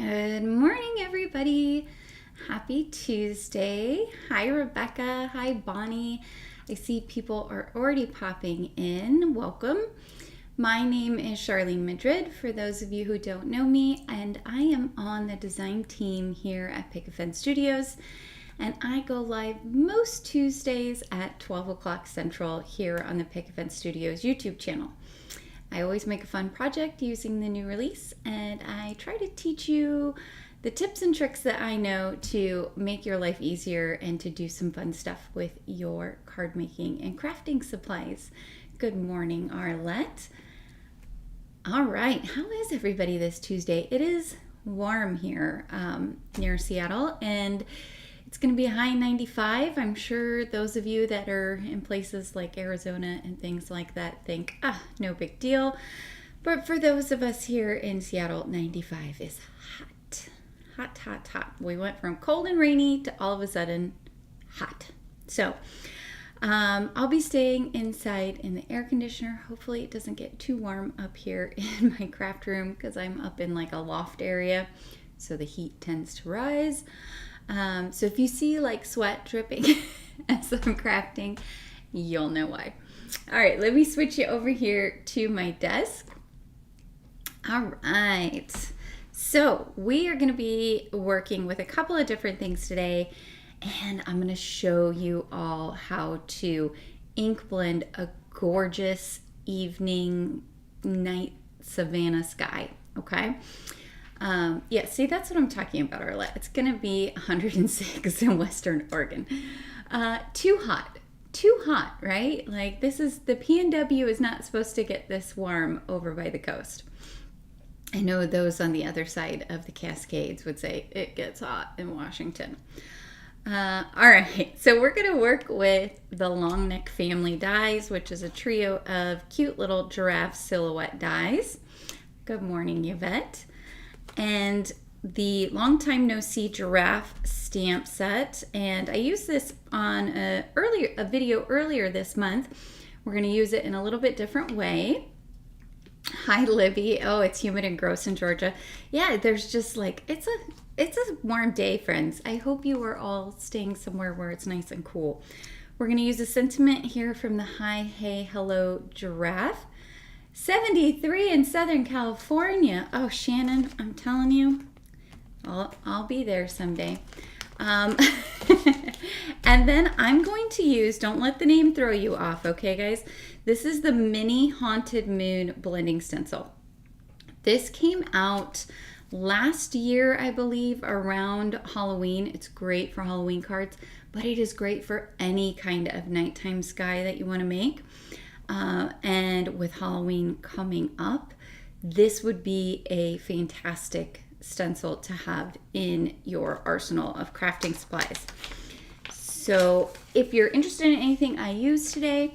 Good morning, everybody. Happy Tuesday. Hi, Rebecca. Hi, Bonnie. I see people are already popping in. Welcome. My name is Charlene Madrid, for those of you who don't know me, and I am on the design team here at Pick a Fence Studios, and I go live most Tuesdays at 12 o'clock Central here on the Pick a Fence Studios YouTube channel. I always make a fun project using the new release, and I try to teach you the tips and tricks that I know to make your life easier and to do some fun stuff with your card making and crafting supplies. Good morning, Arlette. All right, how is everybody this Tuesday? It is warm here near Seattle, and it's going to be a high 95. I'm sure those of you that are in places like Arizona and things like that think, no big deal. But for those of us here in Seattle, 95 is hot. Hot, hot, hot. We went from cold and rainy to all of a sudden hot. So I'll be staying inside in the air conditioner. Hopefully it doesn't get too warm up here in my craft room because I'm up in like a loft area. So the heat tends to rise. So if you see like sweat dripping as I'm crafting, you'll know why. All right, let me switch you over here to my desk. All right, so we are going to be working with a couple of different things today, and I'm going to show you all how to ink blend a gorgeous evening night Savannah sky, okay? Yeah, see, that's what I'm talking about, Arlette. It's going to be 106 in Western Oregon. Too hot, right? Like this is, the PNW is not supposed to get this warm over by the coast. I know those on the other side of the Cascades would say it gets hot in Washington. All right, so we're going to work with the long neck family dies, which is a trio of cute little giraffe silhouette dies. Good morning, Yvette. And the Long Time No See Giraffe stamp set, and I used this on a video earlier this month. We're going to use it in a little bit different way. Hi, Libby. Oh, it's humid and gross in Georgia. Yeah, there's just like, it's a warm day, friends. I hope you are all staying somewhere where it's nice and cool. We're going to use a sentiment here from the Hi, Hey, Hello Giraffe. 73 in Southern California. Oh, Shannon, I'm telling you, I'll be there someday. And then I'm going to use, don't let the name throw you off, okay, guys? This is the Mini Haunted Moon Blending Stencil. This came out last year, I believe, around Halloween. It's great for Halloween cards, but it is great for any kind of nighttime sky that you want to make. And with Halloween coming up, this would be a fantastic stencil to have in your arsenal of crafting supplies. So if you're interested in anything I use today,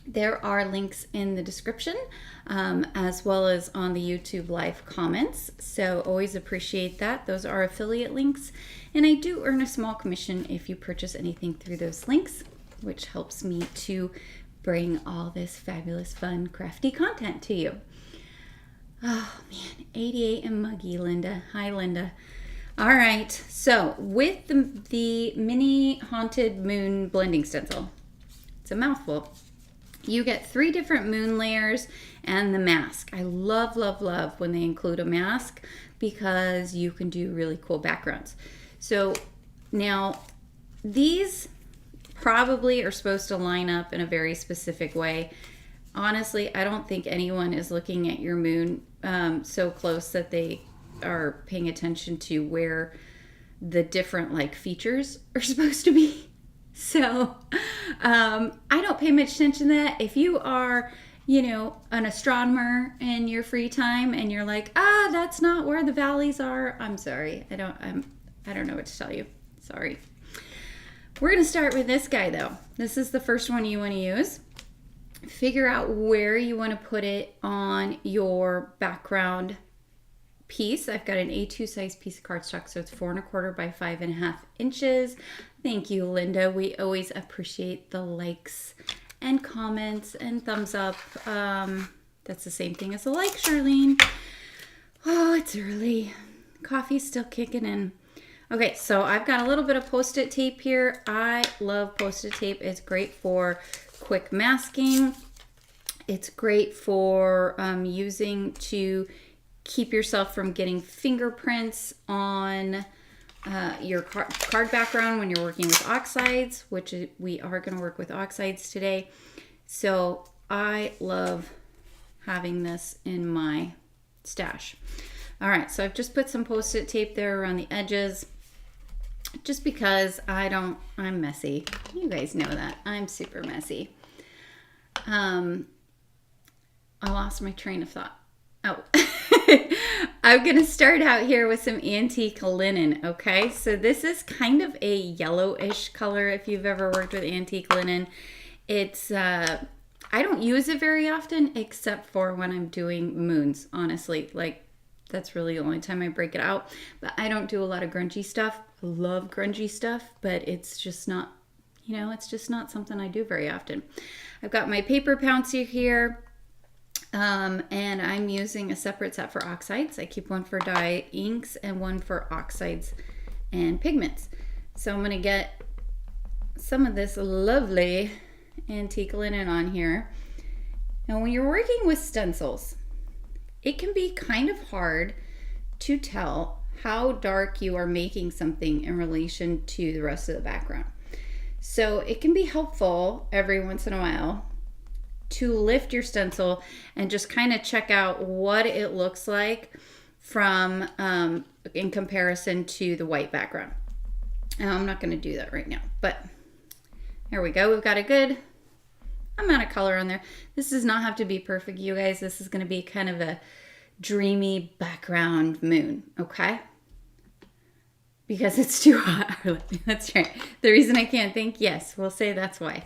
there are links in the description, as well as on the YouTube live comments. So always appreciate that. Those are affiliate links, and I do earn a small commission if you purchase anything through those links, which helps me to bring all this fabulous, fun, crafty content to you. Oh man, 88 and muggy, Linda. Hi, Linda. All right, so with the Mini Haunted Moon Blending Stencil, it's a mouthful. You get 3 different moon layers and the mask. I love, love, love when they include a mask because you can do really cool backgrounds. So now these probably are supposed to line up in a very specific way. Honestly, I don't think anyone is looking at your moon so close that they are paying attention to where the different like features are supposed to be. So I don't pay much attention to that. If you are, an astronomer in your free time and you're like, that's not where the valleys are, I'm sorry. I don't know what to tell you. Sorry. We're going to start with this guy though. This is the first one you want to use. Figure out where you want to put it on your background piece. I've got an A2 size piece of cardstock, so it's 4 1/4 by 5.5 inches. Thank you, Linda. We always appreciate the likes and comments and thumbs up. That's the same thing as a like, Charlene. Oh, it's early. Coffee's still kicking in. Okay, so I've got a little bit of Post-it tape here. I love Post-it tape. It's great for quick masking. It's great for using to keep yourself from getting fingerprints on your card background when you're working with Oxides, which we are going to work with Oxides today. So I love having this in my stash. All right, so I've just put some Post-it tape there around the edges just because I'm messy. You guys know that. I'm super messy. I lost my train of thought. Oh, I'm going to start out here with some antique linen, okay? So this is kind of a yellowish color if you've ever worked with antique linen. It's, I don't use it very often except for when I'm doing moons, honestly. Like, that's really the only time I break it out. But I don't do a lot of grungy stuff. I love grungy stuff, but it's just not, you know, it's just not something I do very often. I've got my paper pouncer here. And I'm using a separate set for Oxides. I keep one for dye inks and one for Oxides and pigments. So I'm going to get some of this lovely antique linen on here. Now when you're working with stencils, it can be kind of hard to tell how dark you are making something in relation to the rest of the background. So it can be helpful every once in a while to lift your stencil and just kind of check out what it looks like from in comparison to the white background. Now, I'm not going to do that right now, but there we go. We've got a good amount of color on there. This does not have to be perfect, you guys. This is going to be kind of a dreamy background moon, okay? Because it's too hot. That's right. The reason I can't think, yes, we'll say that's why.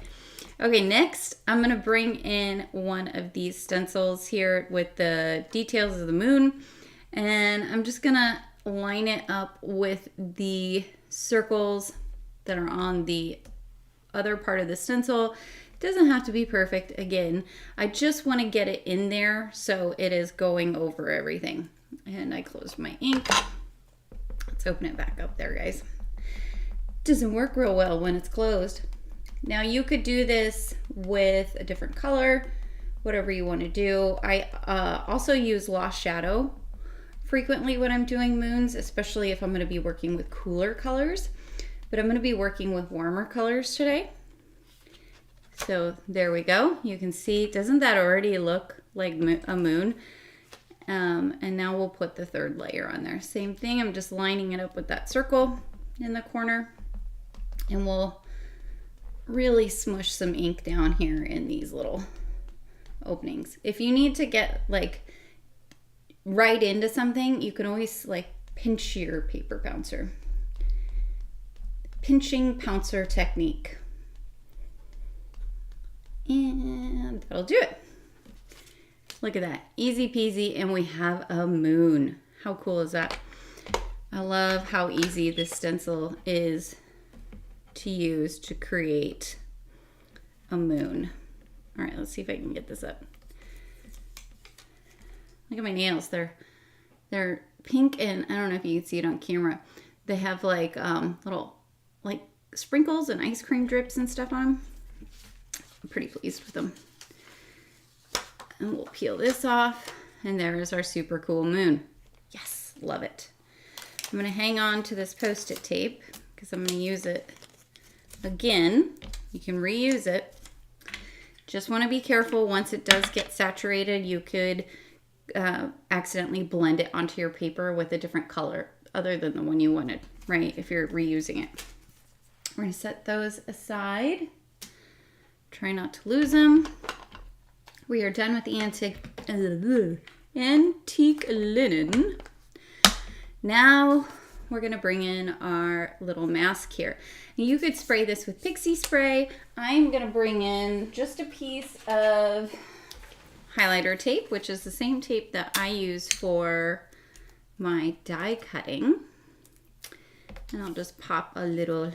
Okay, next I'm going to bring in one of these stencils here with the details of the moon, and I'm just going to line it up with the circles that are on the other part of the stencil. It doesn't have to be perfect. Again, I just want to get it in there so it is going over everything. And I closed my ink. Let's open it back up there, guys. It doesn't work real well when it's closed. Now you could do this with a different color, whatever you want to do. I also use Lost Shadow frequently when I'm doing moons, especially if I'm going to be working with cooler colors. But I'm going to be working with warmer colors today. So there we go. You can see, doesn't that already look like a moon? And now we'll put the third layer on there. Same thing, I'm just lining it up with that circle in the corner, and we'll really smush some ink down here in these little openings. If you need to get like right into something, you can always like pinch your paper pouncer. Pinching pouncer technique. And that'll do it. Look at that, easy peasy, and we have a moon. How cool is that? I love how easy this stencil is to use to create a moon. All right, let's see if I can get this up. Look at my nails. They're pink, and I don't know if you can see it on camera. They have like little like sprinkles and ice cream drips and stuff on them. I'm pretty pleased with them. And we'll peel this off, and there is our super cool moon. Yes, love it. I'm gonna hang on to this Post-it tape because I'm gonna use it again. You can reuse it. Just want to be careful. Once it does get saturated, you could accidentally blend it onto your paper with a different color other than the one you wanted, right? If you're reusing it. We're going to set those aside. Try not to lose them. We are done with the antique linen. Now we're going to bring in our little mask here. You could spray this with pixie spray. I'm going to bring in just a piece of highlighter tape, which is the same tape that I use for my die cutting. And I'll just pop a little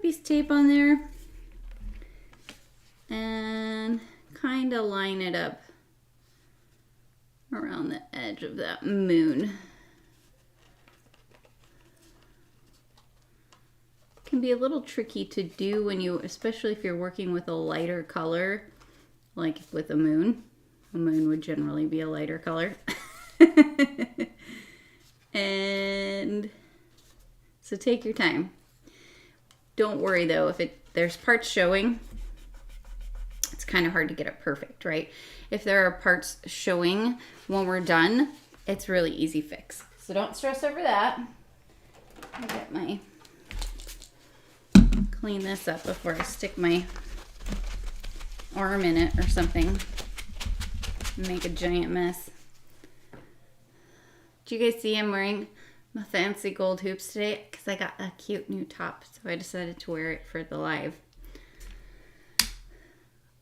piece of tape on there and kind of line it up around the edge of that moon. can be a little tricky to do when you, especially if you're working with a lighter color, like with a moon. A moon would generally be a lighter color. And so take your time. Don't worry though, if there's parts showing, it's kind of hard to get it perfect, right? If there are parts showing when we're done, it's really easy fix. So don't stress over that. I'll get my, clean this up before I stick my arm in it or something. Make a giant mess. Do you guys see I'm wearing my fancy gold hoops today? Because I got a cute new top, so I decided to wear it for the live.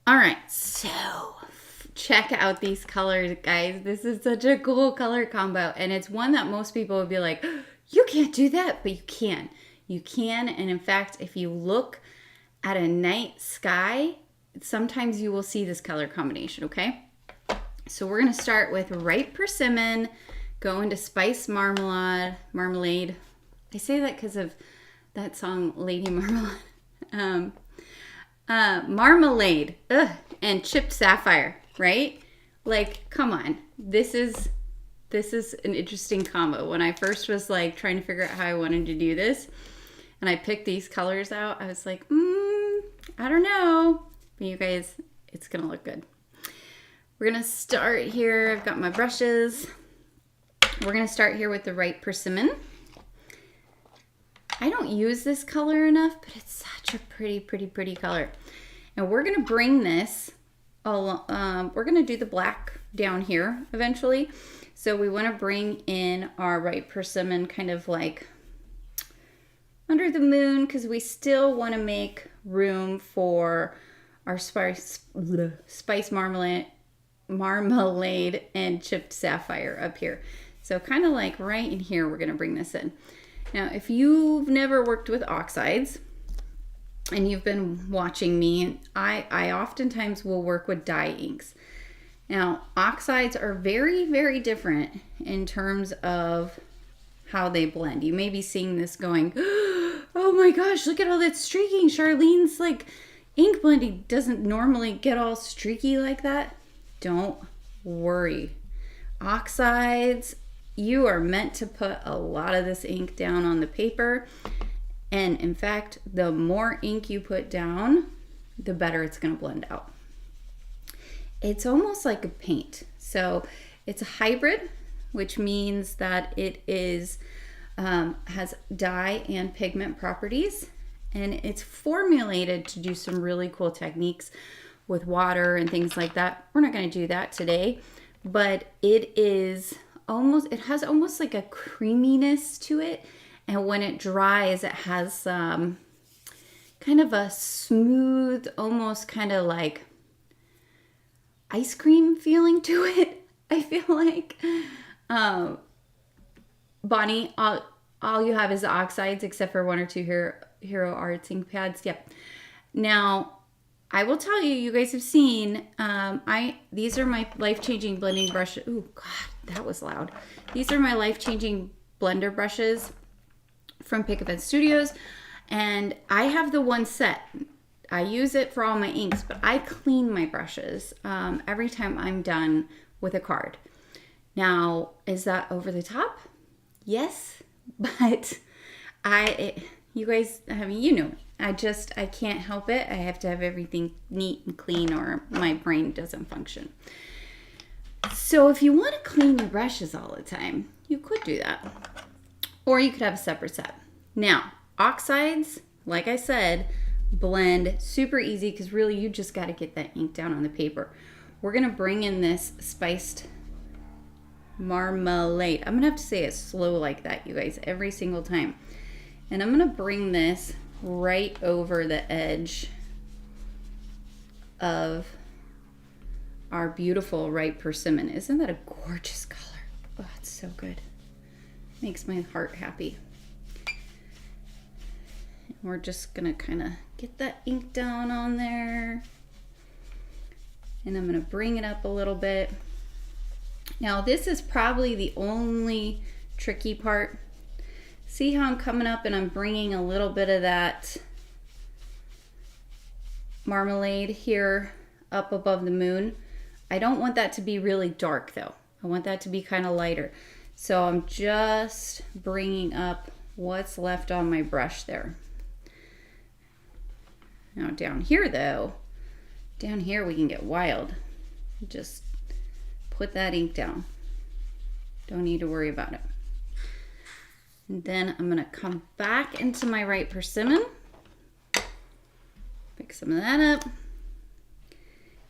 All right, so check out these colors, guys. This is such a cool color combo, and it's one that most people would be like, you can't do that, but you can. You can, and in fact, if you look at a night sky, sometimes you will see this color combination, okay? So we're gonna start with ripe persimmon, go into spice marmalade. I say that because of that song, Lady Marmalade. Marmalade, and chipped sapphire, right? Like, come on, this is an interesting combo. When I first was like trying to figure out how I wanted to do this, and I picked these colors out, I was like, I don't know. But you guys, it's gonna look good. We're gonna start here. I've got my brushes. We're gonna start here with the ripe persimmon. I don't use this color enough, but it's such a pretty color. And we're gonna bring this, we're gonna do the black down here eventually. So we wanna bring in our ripe persimmon kind of like under the moon, because we still wanna make room for our spice marmalade and chipped sapphire up here. So kind of like right in here, we're gonna bring this in. Now, if you've never worked with oxides and you've been watching me, I oftentimes will work with dye inks. Now, oxides are very different in terms of how they blend. You may be seeing this going, oh my gosh, look at all that streaking. Charlene's like ink blending doesn't normally get all streaky like that. Don't worry. Oxides, you are meant to put a lot of this ink down on the paper. And in fact, the more ink you put down, the better it's going to blend out. It's almost like a paint. So it's a hybrid, which means that it is has dye and pigment properties, and it's formulated to do some really cool techniques with water and things like that. We're not going to do that today, but it has almost like a creaminess to it, and when it dries, it has kind of a smooth, almost kind of like ice cream feeling to it, I feel like. Bonnie, all you have is the oxides except for one or two Hero Arts ink pads. Yep. Now, I will tell you, you guys have seen, these are my life-changing blending brushes. Oh God, that was loud. These are my life-changing blender brushes from Pick Event Studios, and I have the one set. I use it for all my inks, but I clean my brushes every time I'm done with a card. Now, is that over the top? Yes, but you guys, I mean, you know, I can't help it. I have to have everything neat and clean or my brain doesn't function. So if you want to clean your brushes all the time, you could do that. Or you could have a separate set. Now, oxides, like I said, blend super easy because really you just got to get that ink down on the paper. We're going to bring in this spiced marmalade. I'm going to have to say it slow like that, you guys, every single time. And I'm going to bring this right over the edge of our beautiful ripe persimmon. Isn't that a gorgeous color? Oh, it's so good. Makes my heart happy. And we're just going to kind of get that ink down on there. And I'm going to bring it up a little bit. Now, this is probably the only tricky part. See how I'm coming up and I'm bringing a little bit of that Marmalade here up above the moon. I don't want that to be really dark though. I want that to be kind of lighter. So I'm just bringing up what's left on my brush there. Now down here though, down here we can get wild. Just put that ink down. Don't need to worry about it. And then I'm gonna come back into my right persimmon, pick some of that up,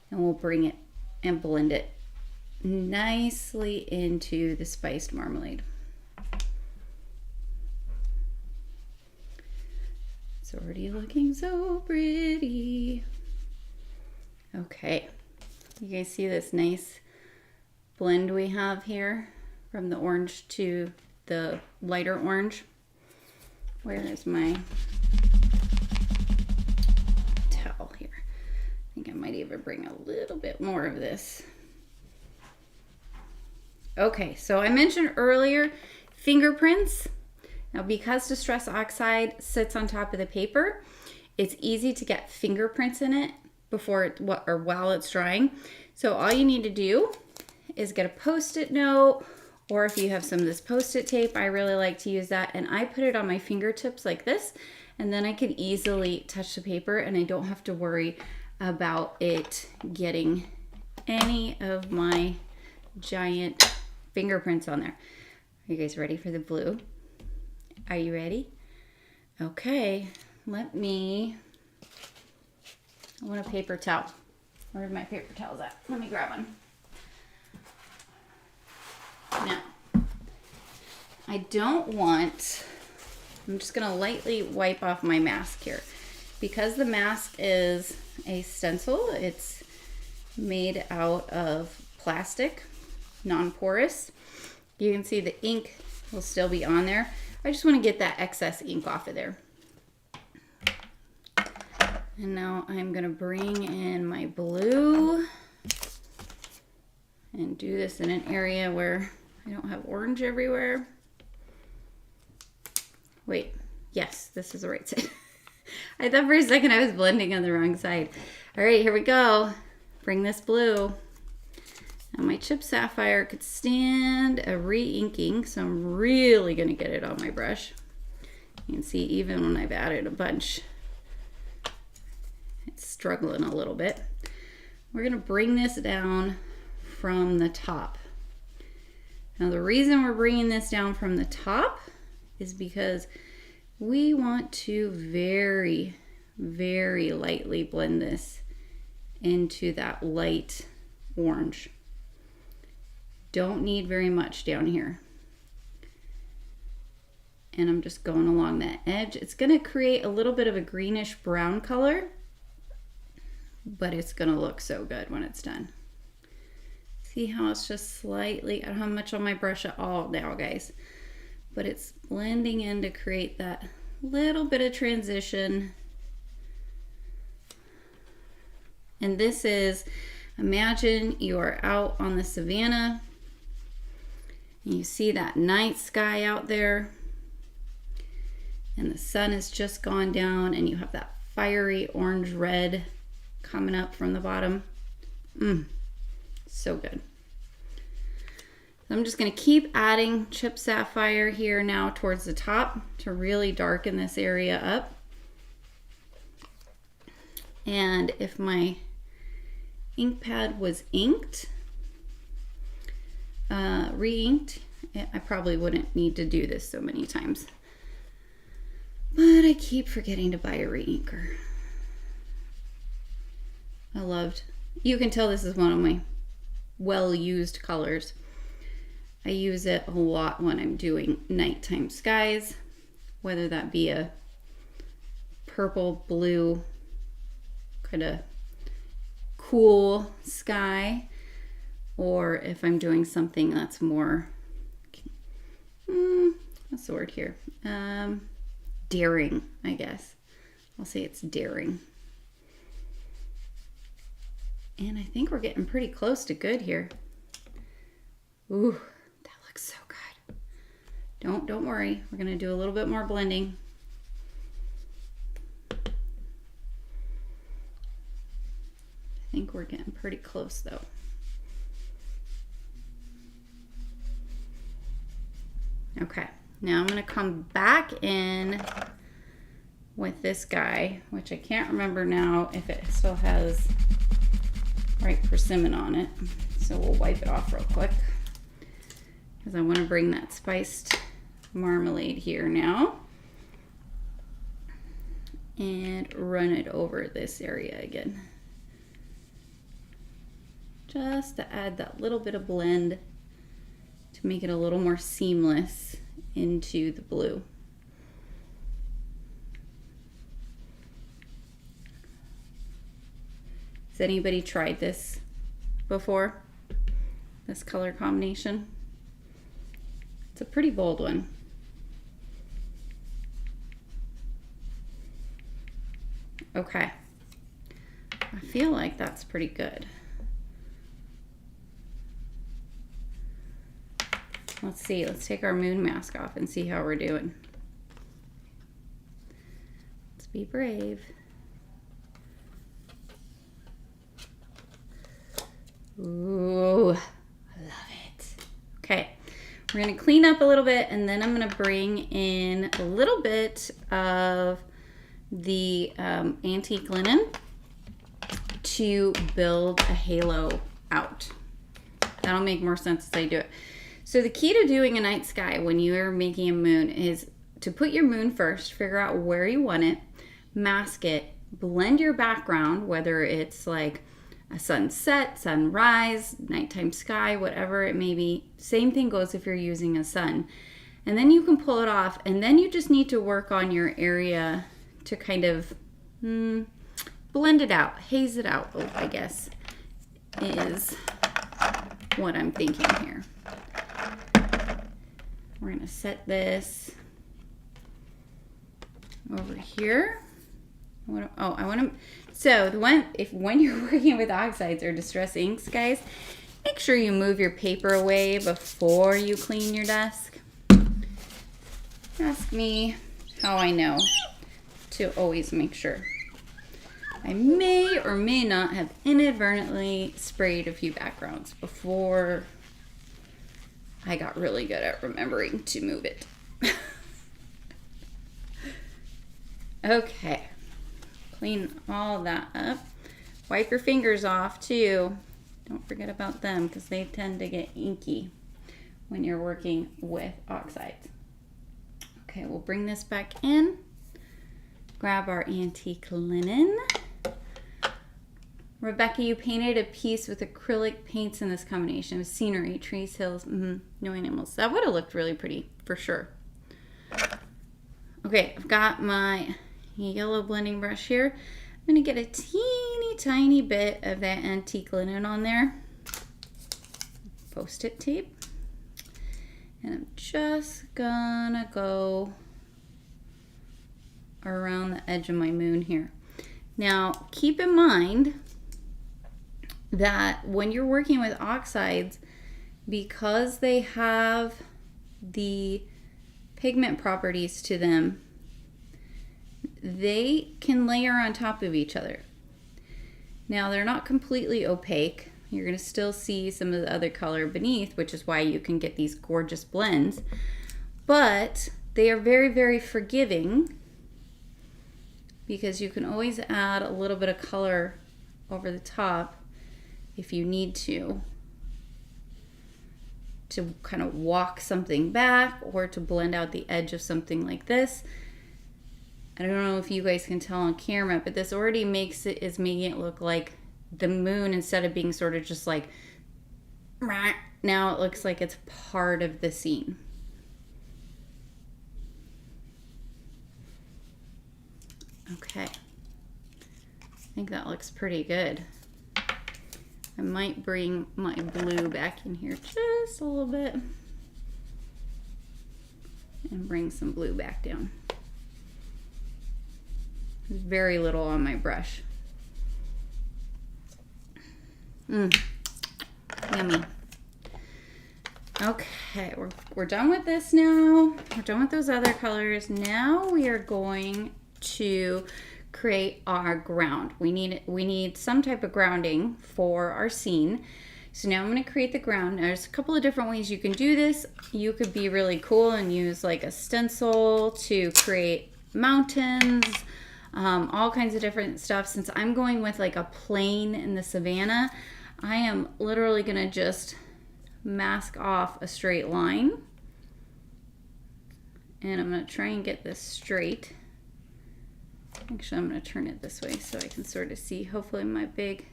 and we'll bring it and blend it nicely into the spiced marmalade. It's already looking so pretty. Okay, you guys see this nice blend we have here from the orange to the lighter orange? Where is my towel here? I think I might even bring a little bit more of this. Okay, so I mentioned earlier fingerprints. Now because Distress Oxide sits on top of the paper, it's easy to get fingerprints in it before it or while it's drying. So all you need to do is get a Post-it note, or if you have some of this Post-it tape, I really like to use that, and I put it on my fingertips like this, and then I can easily touch the paper and I don't have to worry about it getting any of my giant fingerprints on there. Are you guys ready for the blue? Are you ready? Okay, I want a paper towel. Where are my paper towels at? Let me grab one. Now, I'm just gonna lightly wipe off my mask here. Because the mask is a stencil, it's made out of plastic, non-porous. You can see the ink will still be on there. I just want to get that excess ink off of there. And now I'm gonna bring in my blue and do this in an area where I don't have orange everywhere. Wait, yes, this is the right side. I thought for a second I was blending on the wrong side. All right, here we go. Bring this blue. Now my chip Sapphire could stand a re-inking, so I'm really gonna get it on my brush. You can see even when I've added a bunch, it's struggling a little bit. We're gonna bring this down from the top. Now the reason we're bringing this down from the top is because we want to very, very lightly blend this into that light orange. Don't need very much down here. And I'm just going along that edge. It's gonna create a little bit of a greenish brown color, but it's gonna look so good when it's done. See how it's just slightly, I don't have much on my brush at all now, guys, but it's blending in to create that little bit of transition. And this is, imagine you are out on the savannah and you see that night sky out there and the sun has just gone down and you have that fiery orange red coming up from the bottom. So good. I'm just going to keep adding chip Sapphire here now towards the top to really darken this area up. And if my ink pad was inked, re-inked, I probably wouldn't need to do this so many times. But I keep forgetting to buy a re-inker. You can tell this is one of my well-used colors. I use it a lot when I'm doing nighttime skies, whether that be a purple, blue, kind of cool sky, or if I'm doing something that's more, what's the word here? Daring, I guess. I'll say it's daring. And I think we're getting pretty close to good here. Ooh, that looks so good. Don't worry. We're gonna do a little bit more blending. I think we're getting pretty close though. Okay, now I'm gonna come back in with this guy, which I can't remember now if it still has right persimmon on it. So we'll wipe it off real quick because I want to bring that spiced marmalade here now and run it over this area again. Just to add that little bit of blend to make it a little more seamless into the blue. Has anybody tried this before? This color combination? It's a pretty bold one. Okay. I feel like that's pretty good. Let's see, let's take our moon mask off and see how we're doing. Let's be brave. Ooh, I love it. Okay, we're gonna clean up a little bit and then I'm gonna bring in a little bit of the antique linen to build a halo out. That'll make more sense as I do it. So the key to doing a night sky when you are making a moon is to put your moon first, figure out where you want it, mask it, blend your background, whether it's like a sunset, sunrise, nighttime sky, whatever it may be. Same thing goes if you're using a sun. And then you can pull it off, and then you just need to work on your area to kind of blend it out, haze it out, I guess, is what I'm thinking here. We're gonna set this over here. So when you're working with oxides or distress inks, guys, make sure you move your paper away before you clean your desk. Ask me how I know to always make sure. I may or may not have inadvertently sprayed a few backgrounds before I got really good at remembering to move it. Okay, clean all that up. Wipe your fingers off too. Don't forget about them because they tend to get inky when you're working with oxides. Okay, we'll bring this back in. Grab our antique linen. Rebecca, you painted a piece with acrylic paints in this combination with scenery, trees, hills, no animals. That would have looked really pretty, for sure. Okay, I've got my yellow blending brush here. I'm gonna get a teeny tiny bit of that antique linen on there. Post-it tape. And I'm just gonna go around the edge of my moon here. Now, keep in mind that when you're working with oxides, because they have the pigment properties to them, they can layer on top of each other. Now, they're not completely opaque. You're going to still see some of the other color beneath, which is why you can get these gorgeous blends. But they are very, very forgiving because you can always add a little bit of color over the top if you need to kind of walk something back or to blend out the edge of something like this. I don't know if you guys can tell on camera, but this already making it look like the moon, instead of being sort of just like, now it looks like it's part of the scene. Okay, I think that looks pretty good. I might bring my blue back in here just a little bit and bring some blue back down. There's very little on my brush. Yummy. Okay, we're done with this now. We're done with those other colors. Now we are going to create our ground. We need some type of grounding for our scene. So now I'm going to create the ground. Now, there's a couple of different ways you can do this. You could be really cool and use like a stencil to create mountains, all kinds of different stuff. Since I'm going with like a plain in the savannah, I am literally going to just mask off a straight line, and I'm going to try and get this straight. Actually, I'm going to turn it this way so I can sort of see. Hopefully my big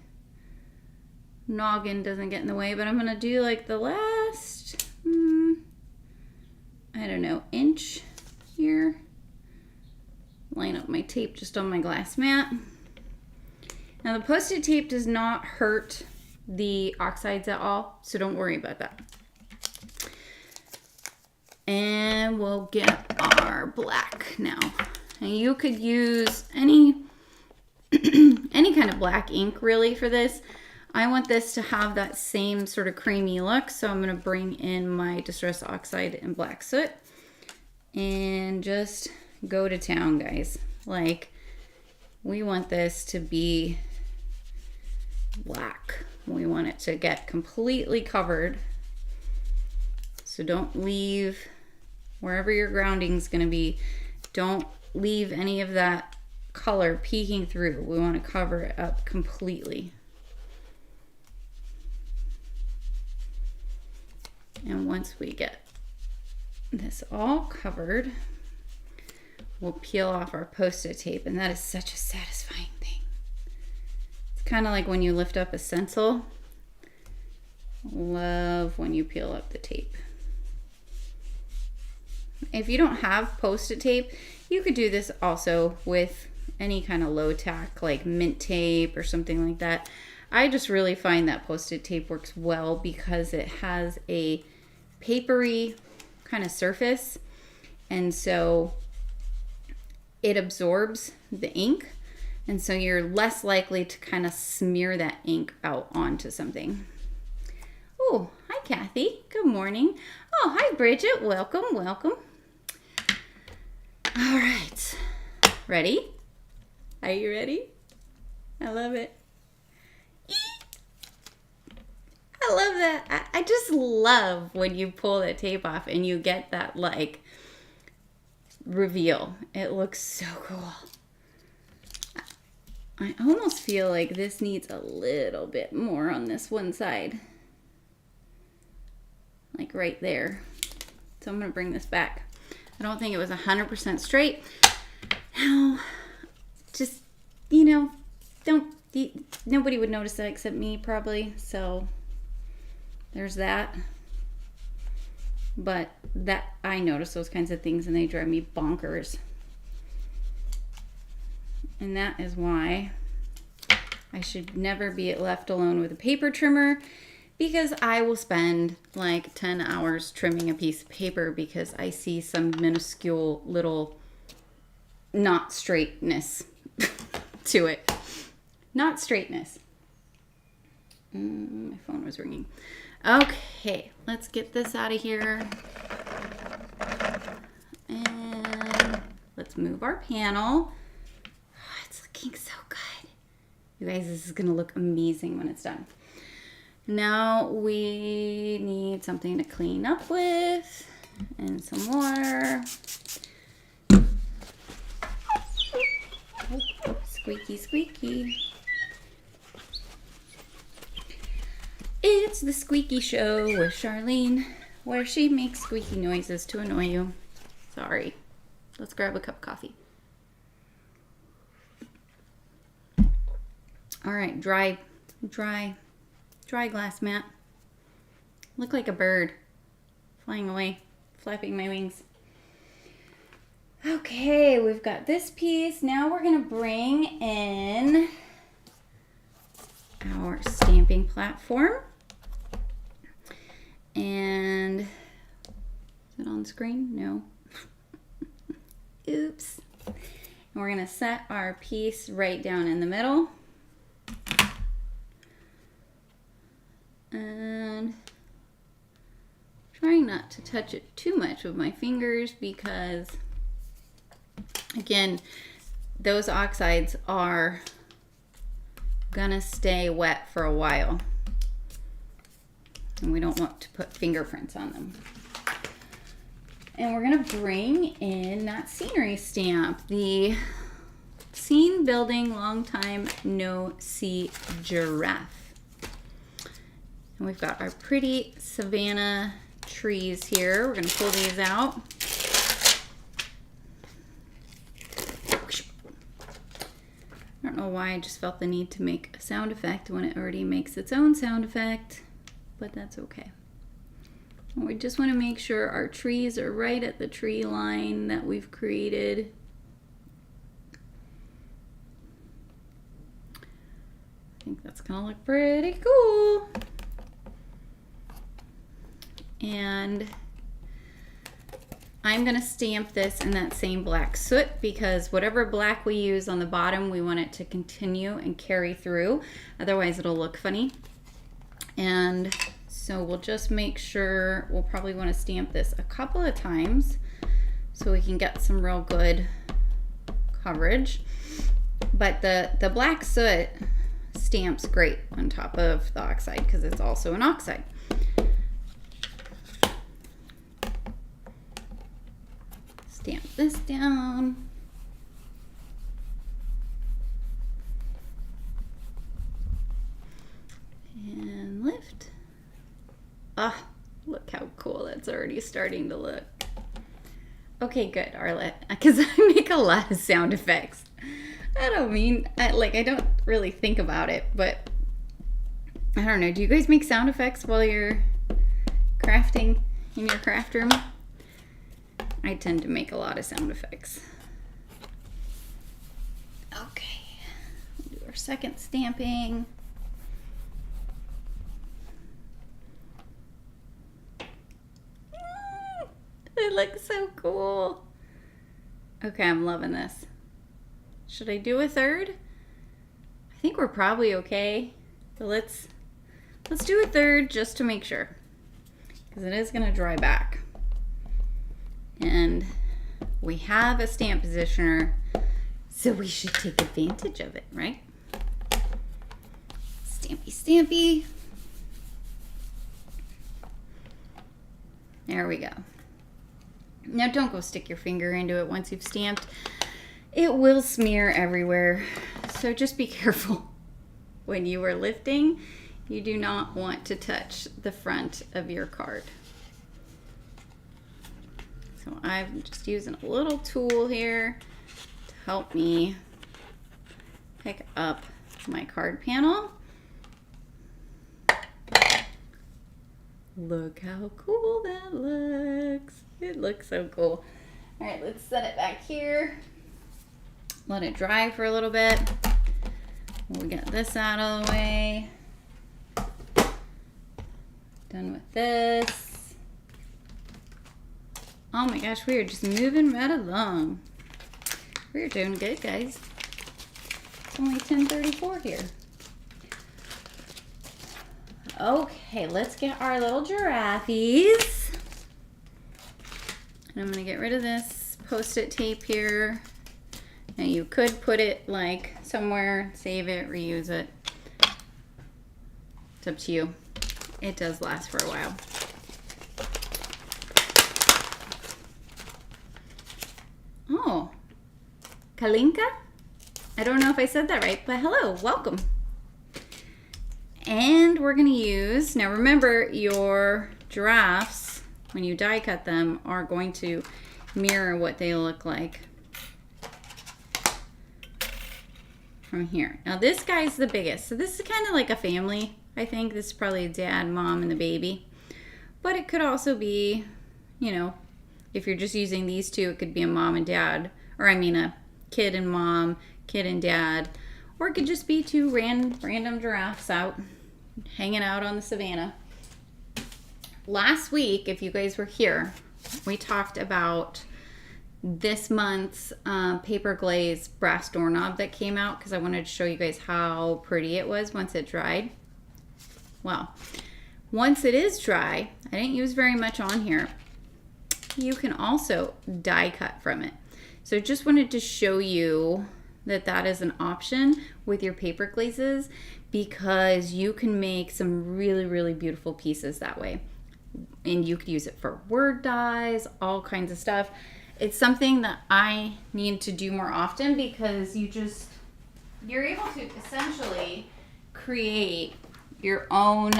noggin doesn't get in the way, but I'm going to do like the last I don't know, inch here. Line up my tape just on my glass mat. Now the Post-it tape does not hurt the oxides at all, so don't worry about that. And we'll get our black now. And you could use any kind of black ink really for this. I want this to have that same sort of creamy look, so I'm going to bring in my Distress Oxide and Black Soot and just go to town, guys. Like, we want this to be black. We want it to get completely covered. So don't leave, wherever your grounding is going to be, don't leave any of that color peeking through. We want to cover it up completely. And once we get this all covered, we'll peel off our Post-it tape, and that is such a satisfying thing. Kind of like when you lift up a stencil. Love when you peel up the tape. If you don't have Post-it tape, you could do this also with any kind of low tack like mint tape or something like that. I just really find that Post-it tape works well because it has a papery kind of surface, and so it absorbs the ink. And so you're less likely to kind of smear that ink out onto something. Oh, hi Kathy. Good morning. Oh, hi Bridget. Welcome, welcome. All right. Ready? Are you ready? I love it. I love that. I just love when you pull the tape off and you get that like reveal. It looks so cool. I almost feel like this needs a little bit more on this one side. Like right there. So I'm going to bring this back. I don't think it was 100% straight. Now, just, you know, nobody would notice that except me probably. So there's that. But that, I notice those kinds of things and they drive me bonkers. And that is why I should never be left alone with a paper trimmer, because I will spend like 10 hours trimming a piece of paper because I see some minuscule little not straightness to it. Not straightness. My phone was ringing. Okay, let's get this out of here. And let's move our panel. Looking so good. You guys, this is gonna look amazing when it's done. Now we need something to clean up with and some water. Oh, squeaky, squeaky. It's the Squeaky Show with Charlene, where she makes squeaky noises to annoy you. Sorry. Let's grab a cup of coffee. All right, dry glass mat. Look like a bird flying away, flapping my wings. Okay, we've got this piece. Now we're gonna bring in our stamping platform. And is it on screen? No. Oops. And we're gonna set our piece right down in the middle. And I'm to touch it too much with my fingers because, again, those oxides are gonna stay wet for a while. And we don't want to put fingerprints on them. And we're gonna bring in that scenery stamp, the Scene Building Long Time No See Giraffe. And we've got our pretty savanna trees here. We're gonna pull these out. I don't know why I just felt the need to make a sound effect when it already makes its own sound effect, but that's okay. We just want to make sure our trees are right at the tree line that we've created. I think that's going to look pretty cool. And I'm going to stamp this in that same black soot because whatever black we use on the bottom, we want it to continue and carry through. Otherwise, it'll look funny. And so we'll just make sure, we'll probably want to stamp this a couple of times so we can get some real good coverage. But the black soot stamps great on top of the oxide because it's also an oxide. Stamp this down. And lift. Ah, look how cool that's already starting to look. Okay, good, Arlette, because I make a lot of sound effects. I don't really think about it, but I don't know. Do you guys make sound effects while you're crafting in your craft room? I tend to make a lot of sound effects. Okay, we'll do our second stamping. It looks so cool. Okay, I'm loving this. Should I do a third? I think we're probably okay, but let's do a third just to make sure, because it is gonna dry back. And we have a stamp positioner, so we should take advantage of it, right? Stampy, stampy. There we go. Now don't go stick your finger into it once you've stamped. It will smear everywhere, so just be careful. When you are lifting, you do not want to touch the front of your card. So I'm just using a little tool here to help me pick up my card panel. Look how cool that looks. It looks so cool. All right, let's set it back here. Let it dry for a little bit. We'll get this out of the way. Done with this. Oh my gosh, we are just moving right along. We're doing good, guys. It's only 10:34 here. Okay, let's get our little giraffes. And I'm gonna get rid of this Post-it tape here. Now you could put it like somewhere, save it, reuse it. It's up to you. It does last for a while. Oh, Kalinka? I don't know if I said that right, but hello, welcome. And we're gonna use, now remember your giraffes, when you die cut them, are going to mirror what they look like from here. Now this guy's the biggest, so this is kind of like a family, I think. This is probably dad, mom, and the baby. But it could also be, you know, if you're just using these two, it could be a mom and dad, or I mean a kid and mom, kid and dad, or it could just be two random giraffes out hanging out on the savannah. Last week, if you guys were here, we talked about this month's paper glaze brass doorknob that came out because I wanted to show you guys how pretty it was once it dried. Well, once it is dry, I didn't use very much on here, you can also die cut from it. So just wanted to show you that that is an option with your paper glazes, because you can make some really, really beautiful pieces that way. And you could use it for word dies, all kinds of stuff. It's something that I need to do more often, because you're able to essentially create your own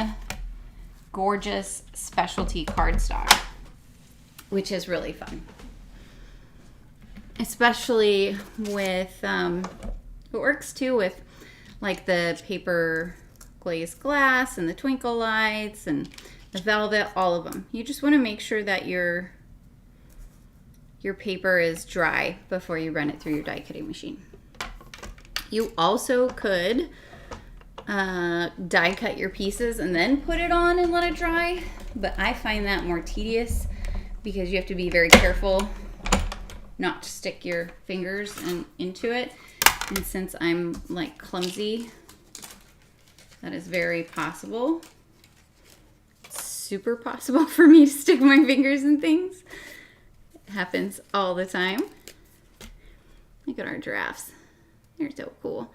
gorgeous specialty cardstock, which is really fun. Especially with, it works too with like the paper glazed glass and the twinkle lights and the velvet, all of them. You just want to make sure that your paper is dry before you run it through your die cutting machine. You also could die cut your pieces and then put it on and let it dry, but I find that more tedious because you have to be very careful not to stick your fingers into it. And since I'm like clumsy, that is very possible. It's super possible for me to stick my fingers in things. It happens all the time. Look at our giraffes. They're so cool.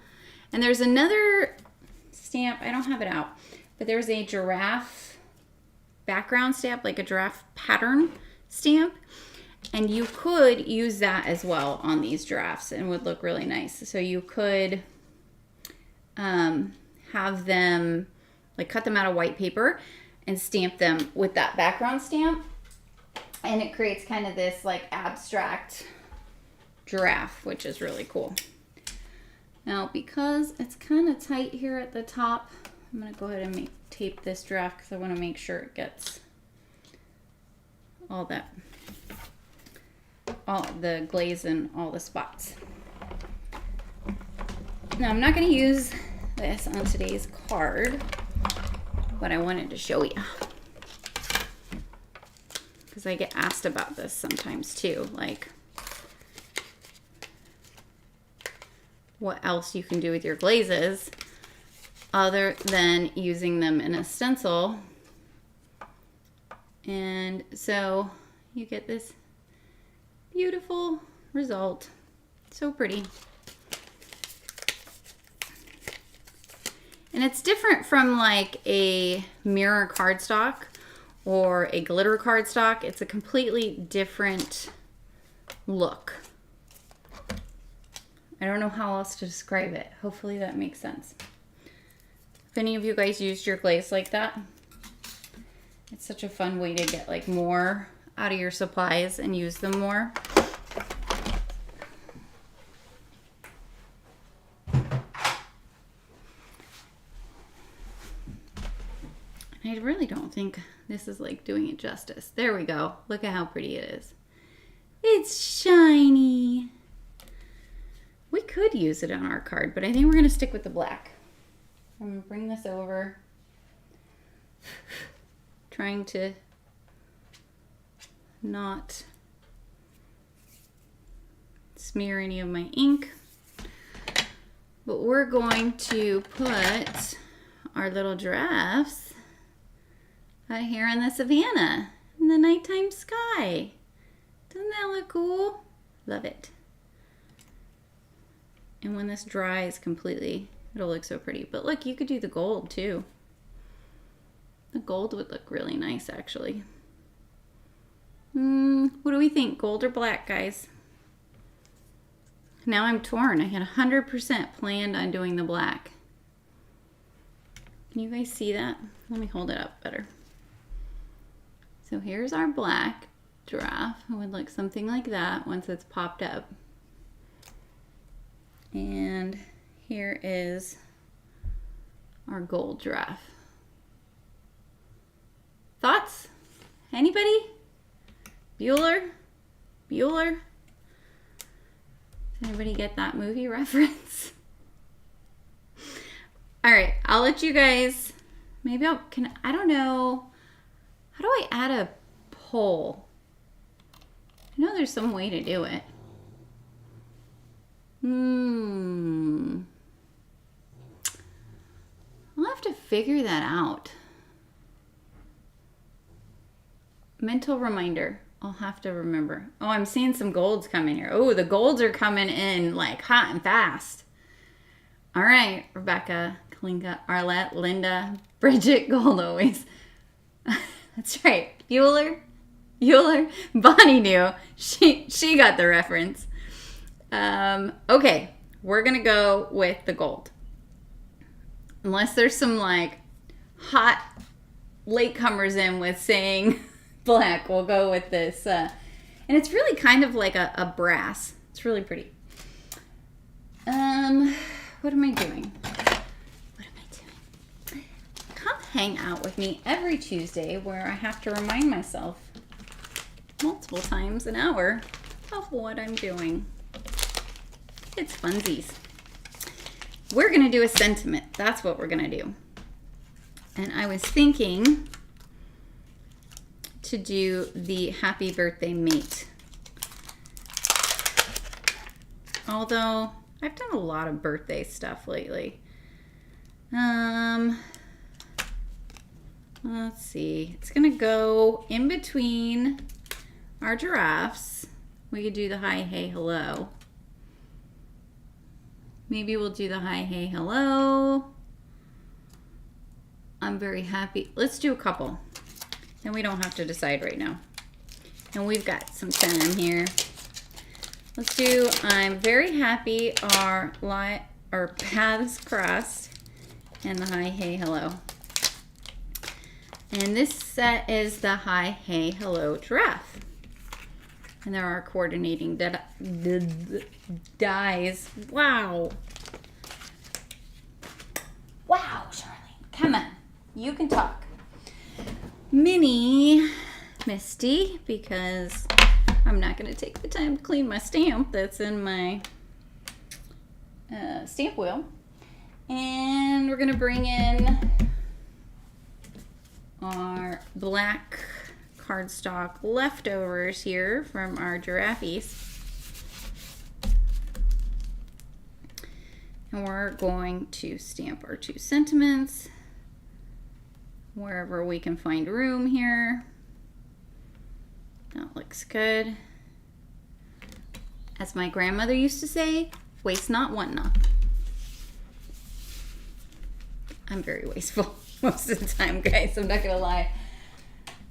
And there's another stamp, I don't have it out, but there's a giraffe background stamp, like a giraffe pattern stamp. And you could use that as well on these giraffes and would look really nice. So you could have them, like cut them out of white paper and stamp them with that background stamp. And it creates kind of this like abstract giraffe, which is really cool. Now, because it's kind of tight here at the top, I'm going to go ahead and tape this giraffe because I want to make sure it gets all the glaze in all the spots. Now, I'm not going to use this on today's card, but I wanted to show you because I get asked about this sometimes too, like what else you can do with your glazes other than using them in a stencil. And so you get this beautiful result. So pretty. And it's different from like a mirror cardstock or a glitter cardstock. It's a completely different look. I don't know how else to describe it. Hopefully that makes sense. If any of you guys used your glaze like that, it's such a fun way to get like more out of your supplies and use them more. I really don't think this is like doing it justice. There we go. Look at how pretty it is. It's shiny. We could use it on our card, but I think we're going to stick with the black. I'm going to bring this over. Trying to not smear any of my ink. But we're going to put our little giraffes out here in the savannah in the nighttime sky. Doesn't that look cool? Love it. And when this dries completely, it'll look so pretty. But look, you could do the gold too. The gold would look really nice, actually. What do we think? Gold or black, guys? Now I'm torn. I had 100% planned on doing the black. Can you guys see that? Let me hold it up better. So here's our black giraffe. It would look something like that once it's popped up. And here is our gold giraffe. Thoughts? Anybody? Bueller? Bueller? Does anybody get that movie reference? All right, I'll let you guys, maybe I don't know. How do I add a poll? I know there's some way to do it. I'll have to figure that out. Mental reminder. I'll have to remember. Oh, I'm seeing some golds coming here. Oh, the golds are coming in like hot and fast. All right, Rebecca, Kalinka, Arlette, Linda, Bridget, gold always. That's right. Bueller, Bonnie knew. She got the reference. Okay, we're gonna go with the gold. Unless there's some like hot latecomers in with saying black, we'll go with this. And it's really kind of like a brass. It's really pretty. What am I doing? Come hang out with me every Tuesday where I have to remind myself multiple times an hour of what I'm doing. It's funsies. We're going to do a sentiment. That's what we're going to do. And I was thinking to do the happy birthday mate. Although I've done a lot of birthday stuff lately. Let's see. It's going to go in between our giraffes. We could do the hi, hey, hello. Maybe we'll do the hi, hey, hello. I'm very happy. Let's do a couple. And we don't have to decide right now. And we've got some time here. Let's do I'm very happy our paths crossed and the hi, hey, hello. And this set is the hi, hey, hello giraffe. And there are coordinating dies. Wow. Wow, Charlene. Come on. You can talk. Mini MISTI, because I'm not going to take the time to clean my stamp that's in my stamp wheel. And we're going to bring in our black cardstock leftovers here from our giraffes. And we're going to stamp our 2 sentiments wherever we can find room here. That looks good. As my grandmother used to say, waste not, want not. I'm very wasteful most of the time, guys. I'm not gonna lie.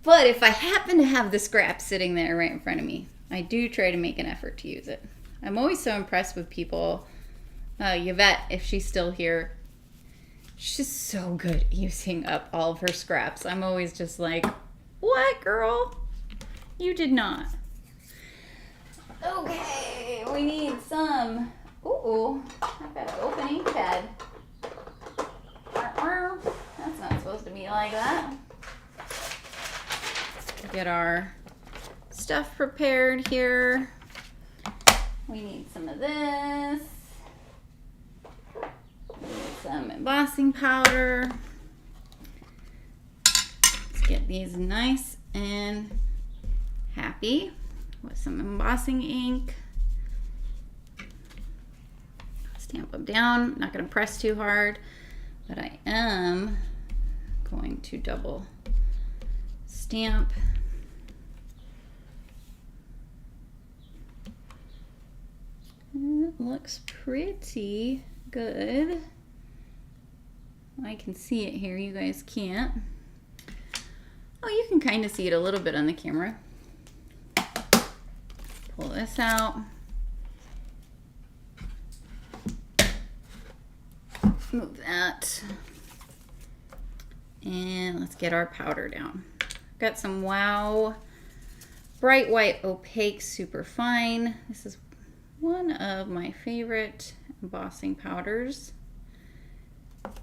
But if I happen to have the scrap sitting there right in front of me, I do try to make an effort to use it. I'm always so impressed with people. Yvette, if she's still here, she's so good at using up all of her scraps. I'm always just like, what, girl? You did not. Okay, we need some. Ooh, I've got an open ink pad. That's not supposed to be like that. Get our stuff prepared here. We need some of this. We need some embossing powder. Let's get these nice and happy with some embossing ink. Stamp them down. Not going to press too hard, but I am going to double stamp. It looks pretty good. I can see it here. You guys can't. Oh, you can kind of see it a little bit on the camera. Pull this out. Move that. And let's get our powder down. Got some Wow Bright White Opaque Super Fine. This is one of my favorite embossing powders.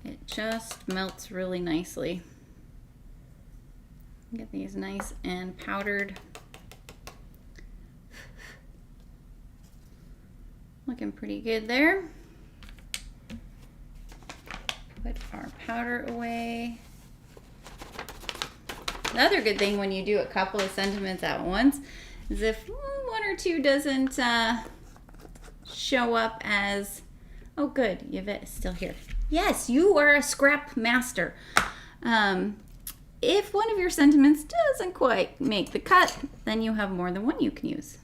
It just melts really nicely. Get these nice and powdered. Looking pretty good there. Put our powder away. The other good thing when you do a couple of sentiments at once is if one or two doesn't show up as, oh good, Yvette is still here. Yes, you are a scrap master. If one of your sentiments doesn't quite make the cut, then you have more than one you can use.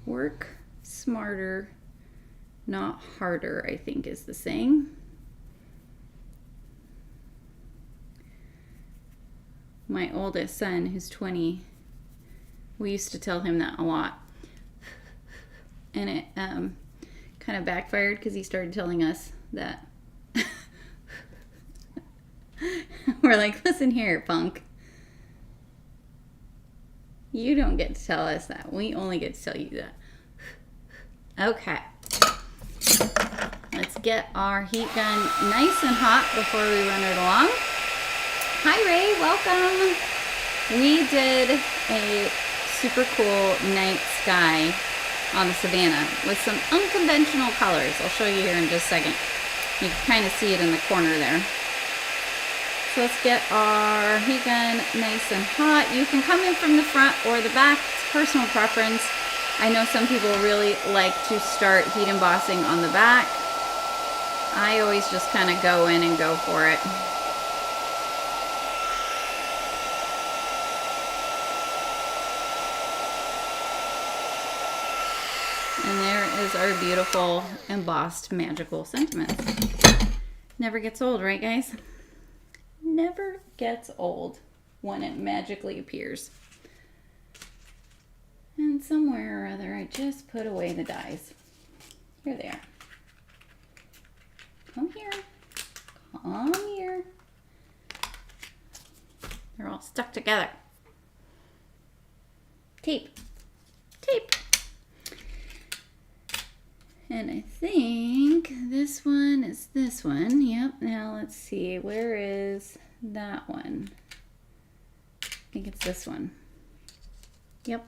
Work smarter, not harder, I think is the saying. My oldest son, who's 20, we used to tell him that a lot. And it kind of backfired because he started telling us that. We're like, listen here, punk. You don't get to tell us that. We only get to tell you that. Okay. Let's get our heat gun nice and hot before we run it along. Hi, Ray. Welcome. We did a super cool night sky on the savannah with some unconventional colors. I'll show you here in just a second. You can kind of see it in the corner there. So let's get our heat gun nice and hot. You can come in from the front or the back. It's personal preference. I know some people really like to start heat embossing on the back. I always just kind of go in and go for it. And there is our beautiful embossed magical sentiments. Never gets old, right guys? Never gets old when it magically appears. And somewhere or other I just put away the dies. Here they are. Come here. Come here. They're all stuck together. Tape. Tape. And I think this one is this one. Yep. Now let's see. Where is that one? I think it's this one. Yep.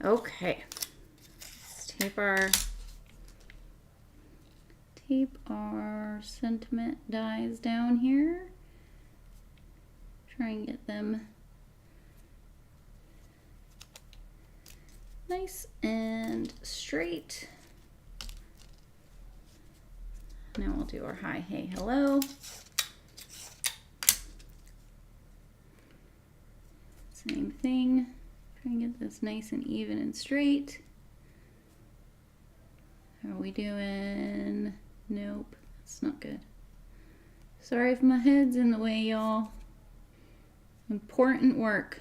Okay. Let's tape our sentiment dies down here. Try and get them nice and straight. Now we'll do our hi, hey, hello. Same thing. Try and get this nice and even and straight. How are we doing? Nope, that's not good. Sorry if my head's in the way, y'all. Important work.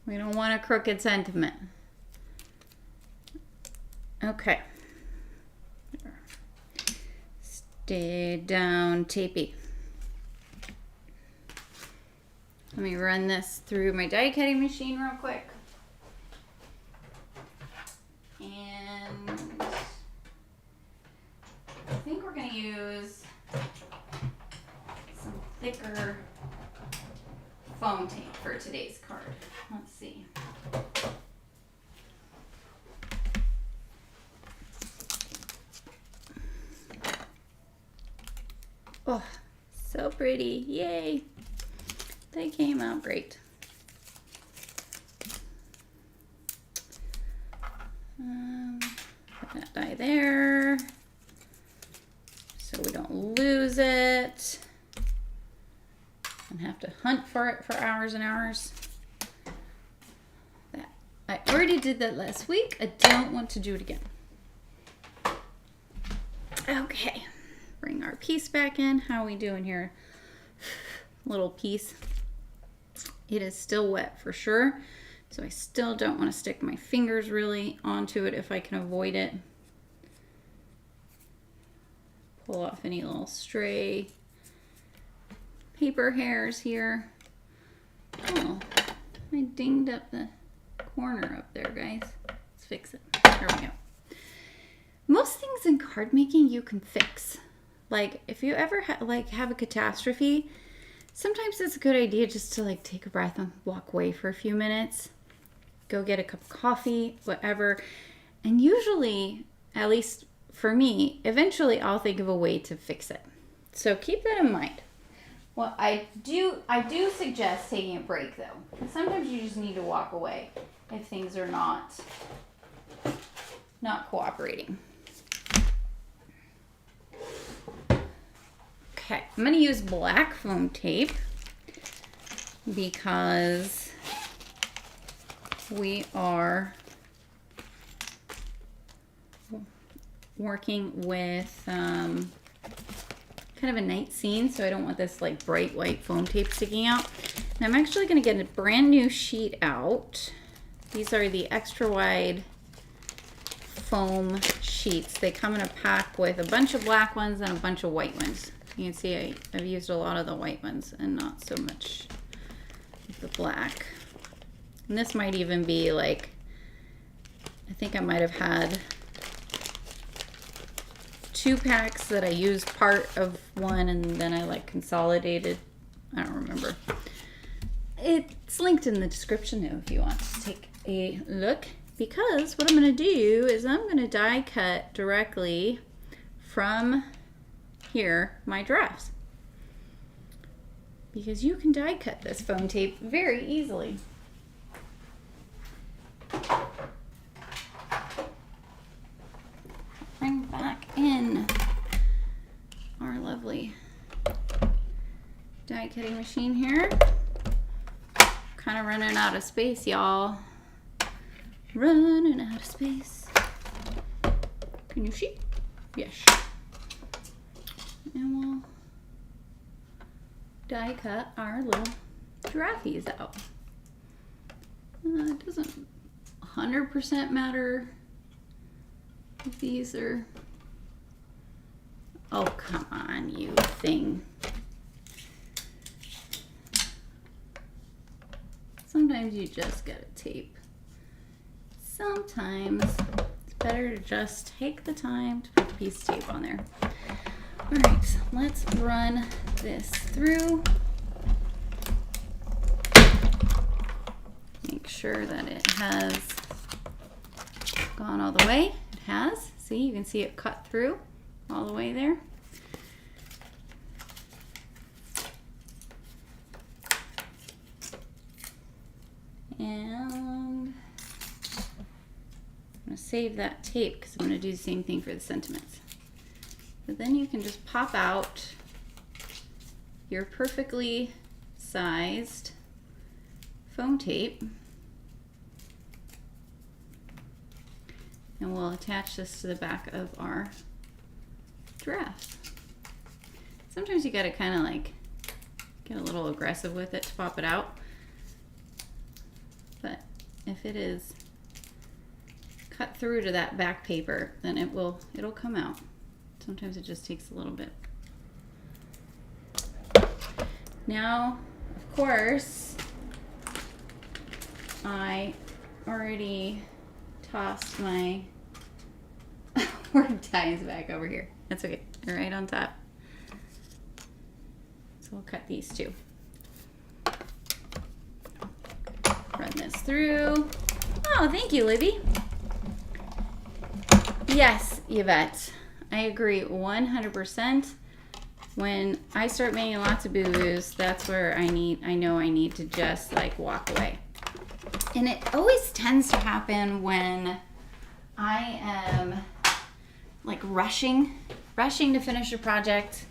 We don't want a crooked sentiment. Okay. Stay down, tapey. Let me run this through my die cutting machine real quick. And I think we're going to use some thicker foam tape for today's card. Let's see. Oh, so pretty. Yay. They came out great. Put that die there so we don't lose it and have to hunt for it for hours and hours. That I already did that last week. I don't want to do it again. Okay. Bring our piece back in. How are we doing here? Little piece. It is still wet for sure, so I still don't want to stick my fingers really onto it if I can avoid it. Pull off any little stray paper hairs here. Oh, I dinged up the corner up there, guys. Let's fix it. There we go. Most things in card making you can fix. Like if you ever have a catastrophe, sometimes it's a good idea just to like take a breath and walk away for a few minutes, go get a cup of coffee, whatever. And usually, at least for me, eventually I'll think of a way to fix it. So keep that in mind. Well, I do suggest taking a break though. Sometimes you just need to walk away if things are not cooperating. Okay, I'm going to use black foam tape because we are working with kind of a night scene, so I don't want this like bright white foam tape sticking out. And I'm actually going to get a brand new sheet out. These are the extra wide foam sheets. They come in a pack with a bunch of black ones and a bunch of white ones. You can see I've used a lot of the white ones and not so much of the black. And this might even be like, I think I might have had 2 packs that I used part of one and then I like consolidated. I don't remember. It's linked in the description if you want to take a look, because what I'm going to do is I'm going to die cut directly from here my giraffes, because you can die cut this foam tape very easily. Bring back in our lovely die cutting machine here. Kind of running out of space, y'all. Running out of space. Can you see? Yes. And we'll die cut our little giraffes out. It doesn't 100% matter if these are... Oh, come on, you thing. Sometimes you just gotta tape. Sometimes it's better to just take the time to put a piece of tape on there. All right, let's run this through. Make sure that it has gone all the way. It has. See, you can see it cut through all the way there. And I'm going to save that tape because I'm going to do the same thing for the sentiments. But then you can just pop out your perfectly sized foam tape. And we'll attach this to the back of our giraffe. Sometimes you got to kind of like get a little aggressive with it to pop it out. But if it is cut through to that back paper, then it'll come out. Sometimes it just takes a little bit. Now, of course, I already tossed my word ties back over here. That's okay. They're right on top. So we'll cut these two. Run this through. Oh, thank you, Libby. Yes, Yvette. I agree 100%. When I start making lots of boo-boos, that's where I know I need to just like walk away. And it always tends to happen when I am like rushing to finish a project,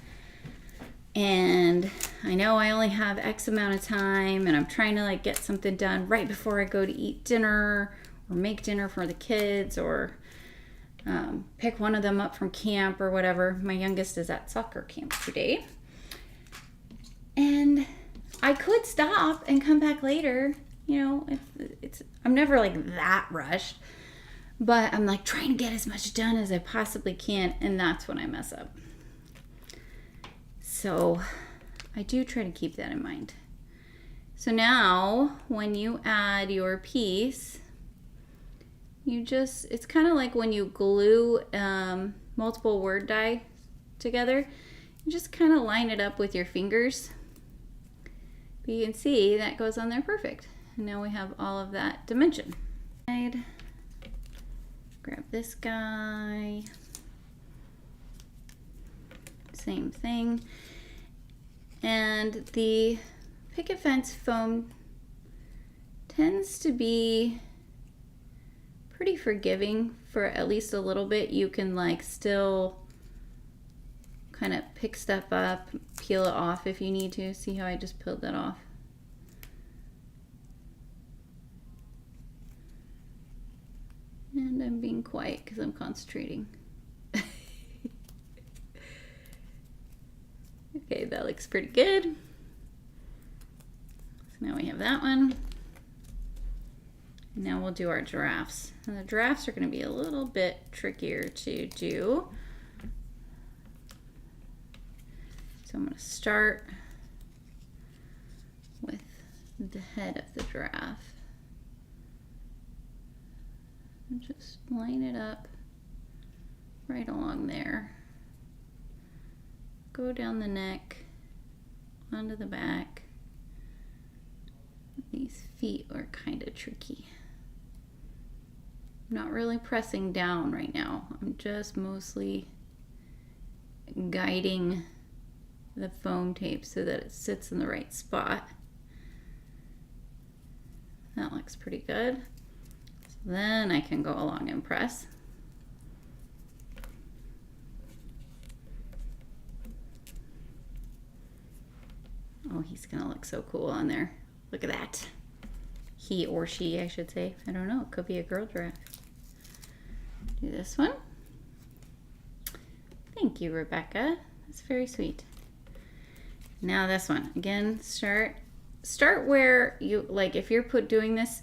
and I know I only have X amount of time, and I'm trying to like get something done right before I go to eat dinner or make dinner for the kids, or pick one of them up from camp or whatever. My youngest is at soccer camp today. And I could stop and come back later. You know, I'm never like that rushed, but I'm like trying to get as much done as I possibly can, and that's when I mess up. So I do try to keep that in mind. So now when you add your piece, it's kind of like when you glue multiple word die together, you just kind of line it up with your fingers. But you can see that goes on there perfect. And now we have all of that dimension. Grab this guy. Same thing. And the picket fence foam tends to be pretty forgiving for at least a little bit. You can like still kind of pick stuff up, peel it off if you need to. See how I just peeled that off? And I'm being quiet because I'm concentrating. Okay, that looks pretty good. So now we have that one. Now we'll do our giraffes. And the giraffes are going to be a little bit trickier to do. So I'm going to start with the head of the giraffe. And just line it up right along there. Go down the neck, onto the back. These feet are kind of tricky. I'm not really pressing down right now. I'm just mostly guiding the foam tape so that it sits in the right spot. That looks pretty good. So then I can go along and press. Oh, he's gonna look so cool on there. Look at that. He or she, I should say. I don't know, it could be a girl giraffe. Do this one. Thank you, Rebecca. That's very sweet. Now this one. Again, start where you, like if you're doing this,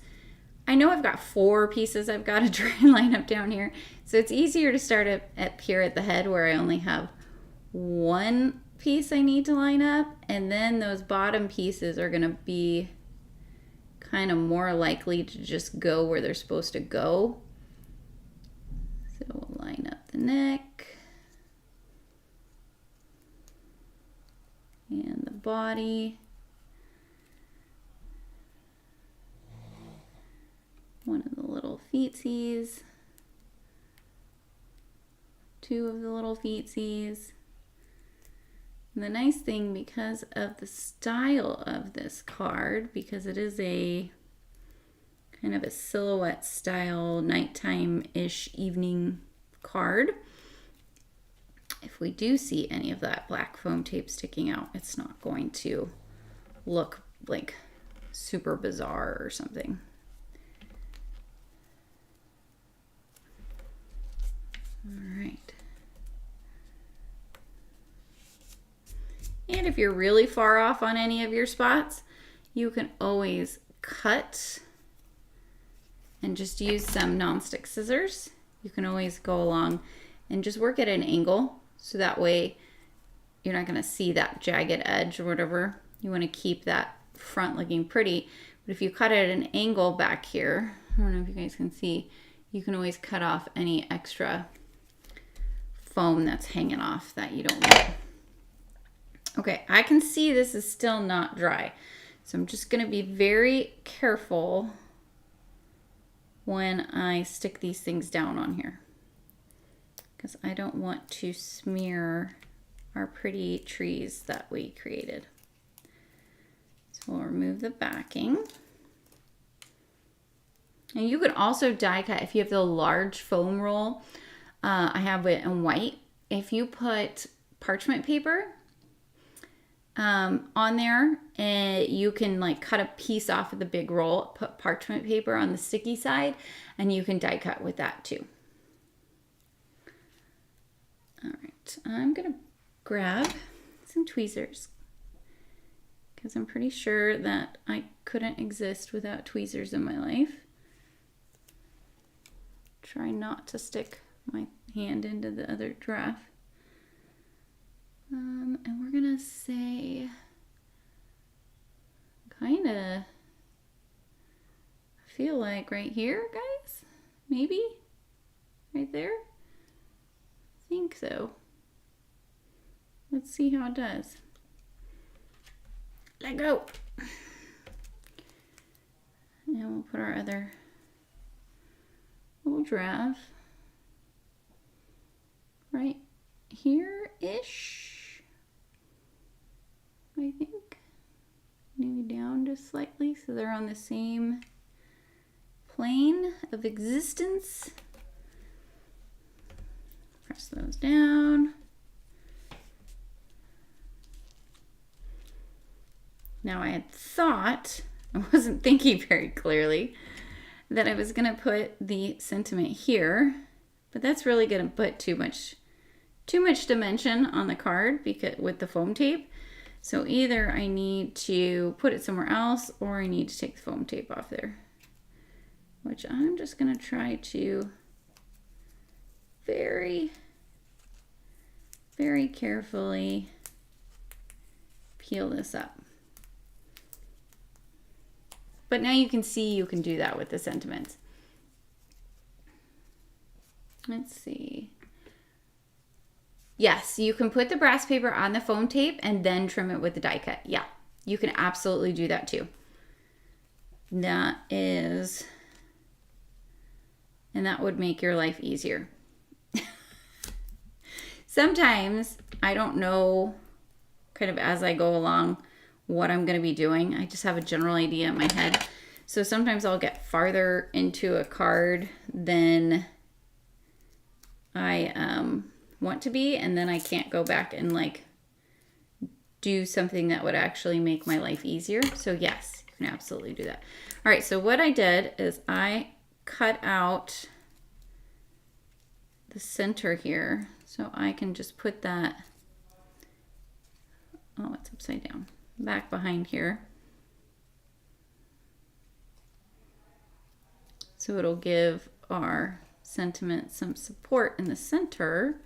I know I've got 4 pieces I've got to try and line up down here. So it's easier to start up here at the head where I only have 1 piece I need to line up, and then those bottom pieces are going to be kind of more likely to just go where they're supposed to go. So we'll line up the neck and the body. One of the little feetsies, 2 of the little feetsies. And the nice thing, because of the style of this card, because it is a kind of a silhouette style nighttime-ish evening card, if we do see any of that black foam tape sticking out, it's not going to look like super bizarre or something. All right. And if you're really far off on any of your spots, you can always cut and just use some nonstick scissors. You can always go along and just work at an angle, so that way you're not going to see that jagged edge or whatever. You want to keep that front looking pretty. But if you cut it at an angle back here, I don't know if you guys can see, you can always cut off any extra foam that's hanging off that you don't want. Okay, I can see this is still not dry, so I'm just going to be very careful when I stick these things down on here, because I don't want to smear our pretty trees that we created. So we'll remove the backing. And you could also die cut if you have the large foam roll. I have it in white. If you put parchment paper on there, and you can like cut a piece off of the big roll, put parchment paper on the sticky side, and you can die cut with that too. All right, I'm gonna grab some tweezers because I'm pretty sure that I couldn't exist without tweezers in my life. Try not to stick my hand into the other giraffe. And we're gonna say kind of, I feel like right here, guys, maybe right there. I think so. Let's see how it does. Let go. And we'll put our other little giraffe right here-ish. I think maybe down just slightly so they're on the same plane of existence. Press those down. Now I had thought, I wasn't thinking very clearly, that I was going to put the sentiment here, but that's really going to put too much dimension on the card because with the foam tape. So either I need to put it somewhere else or I need to take the foam tape off there, which I'm just going to try to very, very carefully peel this up. But now you can see you can do that with the sentiments. Let's see. Yes, you can put the brass paper on the foam tape and then trim it with the die cut. Yeah, you can absolutely do that too. That is, and that would make your life easier. Sometimes I don't know, kind of as I go along, what I'm going to be doing. I just have a general idea in my head. So sometimes I'll get farther into a card than I want to be, and then I can't go back and like do something that would actually make my life easier. So yes, you can absolutely do that. All right, so what I did is I cut out the center here so I can just put that, oh, it's upside down, back behind here. So it'll give our sentiment some support in the center.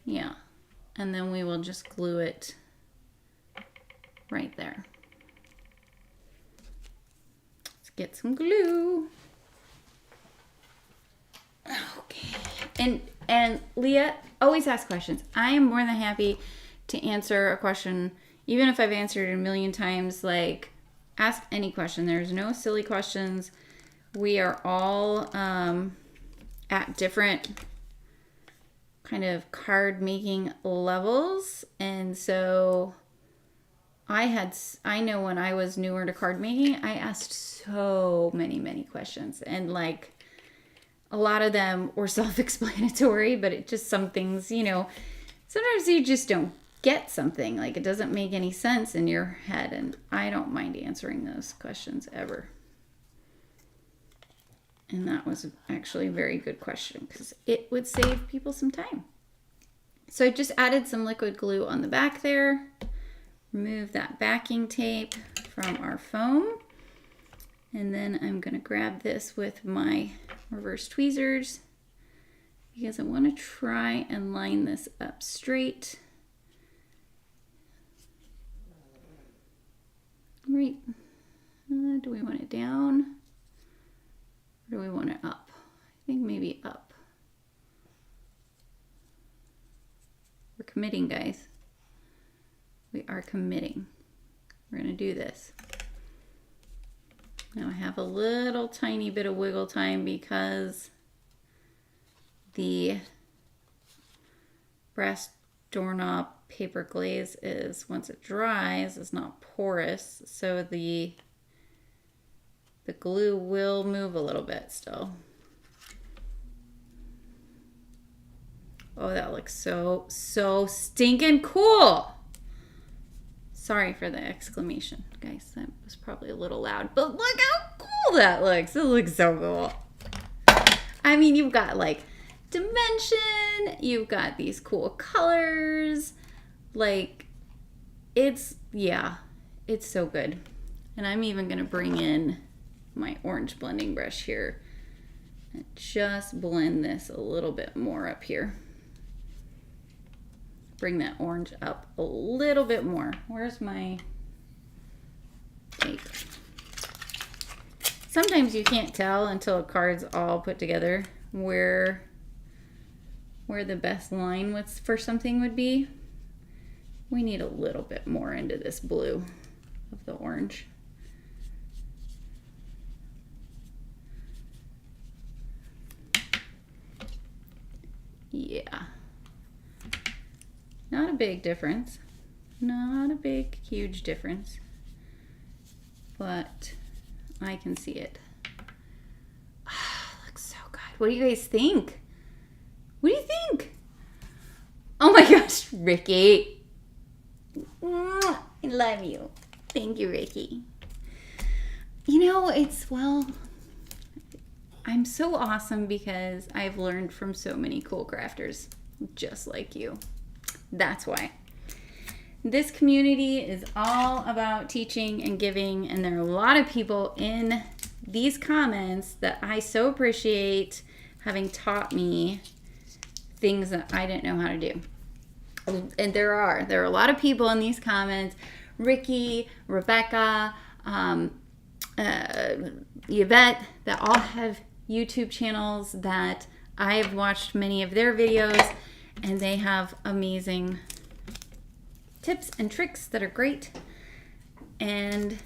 Yeah, and then we will just glue it right there. Let's get some glue. Okay, and Leah, always ask questions. I am more than happy to answer a question, even if I've answered it a million times. Like, ask any question. There's no silly questions. We are all at different kind of card making levels, and so I know when I was newer to card making, I asked so many questions, and like a lot of them were self-explanatory, but it just, some things, you know, sometimes you just don't get something, like it doesn't make any sense in your head, and I don't mind answering those questions ever. And that was actually a very good question because it would save people some time. So I just added some liquid glue on the back there. Remove that backing tape from our foam. And then I'm going to grab this with my reverse tweezers because I want to try and line this up straight. Right. Do we want it down? Or do we want it up? I think maybe up. We're committing, guys. We are committing. We're going to do this. Now I have a little tiny bit of wiggle time because the brass doorknob paper glaze is, once it dries, is not porous, so the glue will move a little bit still. Oh, that looks so stinking cool. Sorry for the exclamation, guys. That was probably a little loud, but look how cool that looks. It looks so cool. I mean, you've got like dimension, you've got these cool colors. Like, it's, yeah, it's so good. And I'm even gonna bring in my orange blending brush here and just blend this a little bit more up here. Bring that orange up a little bit more. Where's my tape? Sometimes you can't tell until a card's all put together where the best line for something would be. We need a little bit more into this blue of the orange. Yeah. Not a big difference. Not a big, huge difference. But I can see it. Oh, looks so good. What do you guys think? What do you think? Oh my gosh, Ricky. I love you. Thank you, Ricky. You know, I'm so awesome because I've learned from so many cool crafters just like you. That's why. This community is all about teaching and giving, and there are a lot of people in these comments that I so appreciate having taught me things that I didn't know how to do. And there are a lot of people in these comments, Ricky, Rebecca, Yvette, that all have YouTube channels that I've watched many of their videos, and they have amazing tips and tricks that are great, and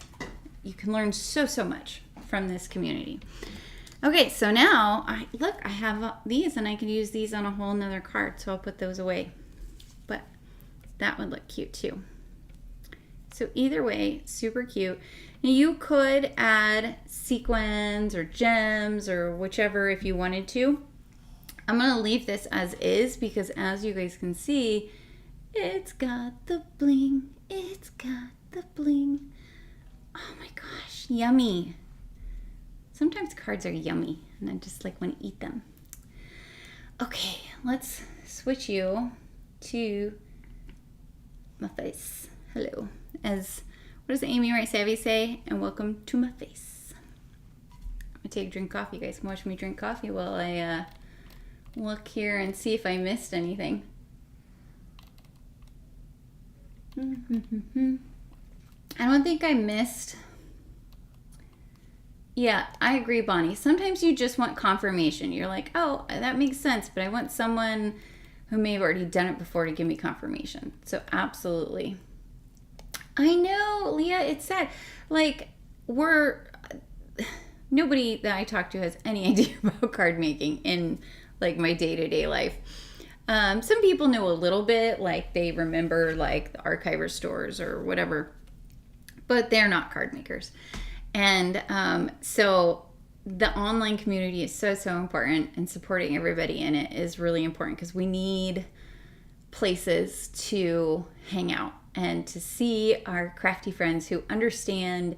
you can learn so much from this community. Okay, so now I have these, and I can use these on a whole nother card, so I'll put those away, but that would look cute too. So either way, super cute. Now you could add sequins or gems or whichever if you wanted to. I'm gonna leave this as is because, as you guys can see, it's got the bling. It's got the bling. Oh my gosh, yummy. Sometimes cards are yummy and I just like want to eat them. Okay, let's switch you to my face. Hello. What does Amy Wright Savvy say? And welcome to my face. I'm gonna take a drink of coffee. You guys can watch me drink coffee while I look here and see if I missed anything. I don't think I missed. Yeah, I agree, Bonnie. Sometimes you just want confirmation. You're like, oh, that makes sense, but I want someone who may have already done it before to give me confirmation. So absolutely. I know, Leah, it's sad. Like, nobody that I talk to has any idea about card making in like my day-to-day life. Some people know a little bit, like they remember like the archiver stores or whatever, but they're not card makers. And so the online community is so important, and supporting everybody in it is really important because we need places to hang out and to see our crafty friends who understand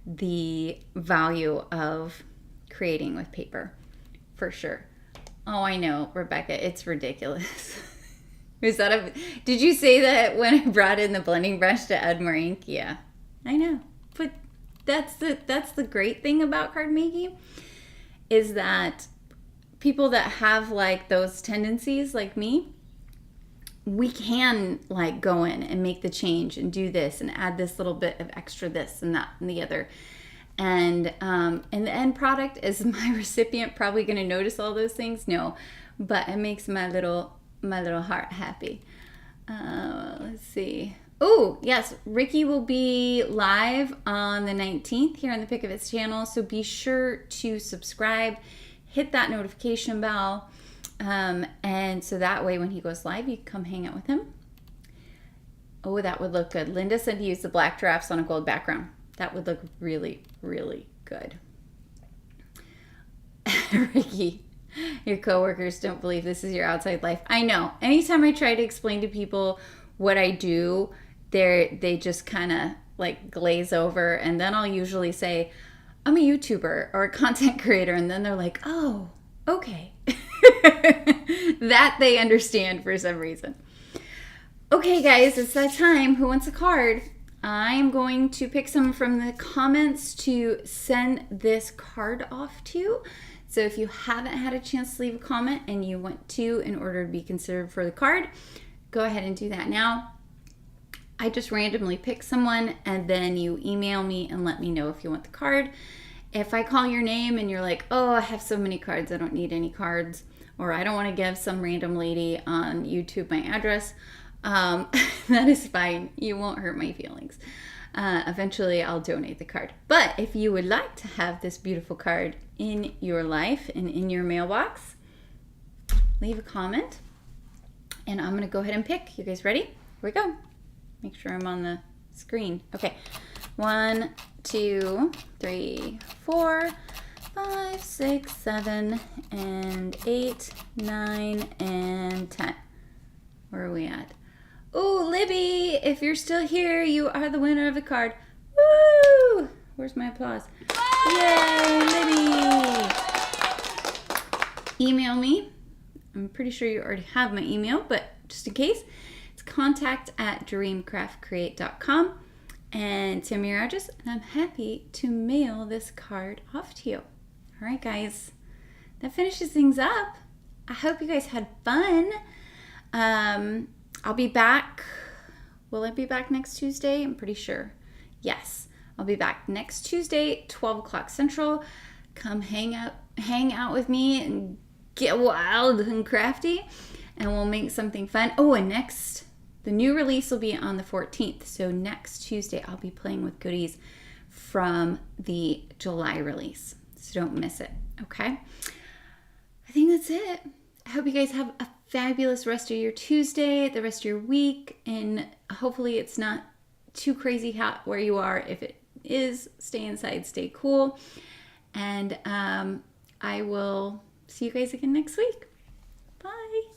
the value of creating with paper, for sure. Oh, I know, Rebecca, it's ridiculous. Did you say that when I brought in the blending brush to add more ink? Yeah, I know. But that's the great thing about card making, is that people that have like those tendencies like me, we can like go in and make the change and do this and add this little bit of extra this and that and the other. And the end product, is my recipient probably going to notice all those things? No, but it makes my little heart happy. Let's see. Oh, yes, Ricky will be live on the 19th here on the Pick of Its channel, so be sure to subscribe, hit that notification bell, and so that way when he goes live, you can come hang out with him. Oh, that would look good. Linda said to use the black drafts on a gold background. That would look really, really good. Ricky, your coworkers don't believe this is your outside life. I know. Anytime I try to explain to people what I do, they just kind of like glaze over, and then I'll usually say, I'm a YouTuber or a content creator, and then they're like, oh, okay. That they understand for some reason. Okay, guys, it's that time. Who wants a card? I'm going to pick some from the comments to send this card off to. So if you haven't had a chance to leave a comment and you want to in order to be considered for the card, go ahead and do that now. I just randomly pick someone, and then you email me and let me know if you want the card. If I call your name and you're like, oh, I have so many cards, I don't need any cards, or I don't want to give some random lady on YouTube my address, that is fine. You won't hurt my feelings. Eventually I'll donate the card. But if you would like to have this beautiful card in your life and in your mailbox, leave a comment and I'm going to go ahead and pick. You guys ready? Here we go. Make sure I'm on the screen. Okay. 1, 2, 3, 4, 5, 6, 7, and 8, 9, and 10. Where are we at? Oh, Libby, if you're still here, you are the winner of the card. Woo! Where's my applause? Yay, Libby! Email me. I'm pretty sure you already have my email, but just in case, it's contact@dreamcraftcreate.com, and send me your address, and I'm happy to mail this card off to you. All right, guys, that finishes things up. I hope you guys had fun. I'll be back. Will I be back next Tuesday? I'm pretty sure. Yes, I'll be back next Tuesday, 12 o'clock Central. Come hang out with me and get wild and crafty, and we'll make something fun. Oh, and the new release will be on the 14th. So next Tuesday, I'll be playing with goodies from the July release. So don't miss it, okay? I think that's it. I hope you guys have a fabulous rest of your Tuesday, the rest of your week, and hopefully it's not too crazy hot where you are. If it is, stay inside, stay cool, and I will see you guys again next week. Bye.